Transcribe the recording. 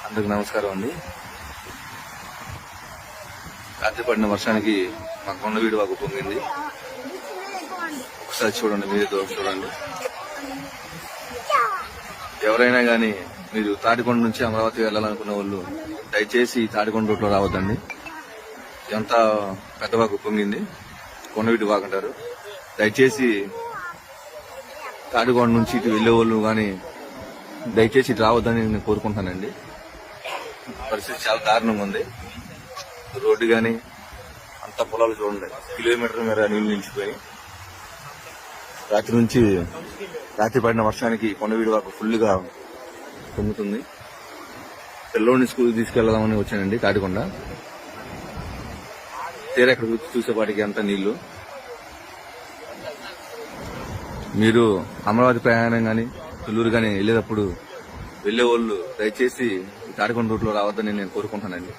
అందరికి నమస్కారం అండి. రాత్రి పడిన వర్షానికి మా కొండవీడు వాగు పొంగింది. ఒకసారి చూడండి, మీరే చూడండి. ఎవరైనా గానీ మీరు తాడికొండ నుంచి అమరావతి వెళ్లాలనుకున్న వాళ్ళు దయచేసి తాడికొండ రూట్లో రావద్దండి. ఎంత పెద్ద వాగు పొంగింది, కొండవీడు వాగు అంటారు. దయచేసి తాడికొండ నుంచి ఇటు వెళ్లే వాళ్ళు గానీ దయచేసి ఇటు రావద్దని నేను కోరుకుంటానండి. పరిస్థితి చాలా దారుణంగా ఉంది. రోడ్డు గాని అంత పొలాలు చూడండి, కిలోమీటర్ మేర నీళ్లు నిలిచిపోయి. రాత్రి పడిన వర్షానికి కొండవీడు వాగు ఫుల్ గా పొంగుతుంది. పిల్లోడిని స్కూల్ తీసుకెళ్దామని వచ్చానండి తాడికొండ. తీరా ఇక్కడ చూసేపాటికి అంత నీళ్లు. మీరు అమరావతి ప్రయాణం గాని తుళ్లూరు గాని వెళ్లేటప్పుడు వెళ్లే వాళ్ళు దయచేసి తాడికొండ రూట్ లో రావద్దని నేను కోరుకుంటానండి.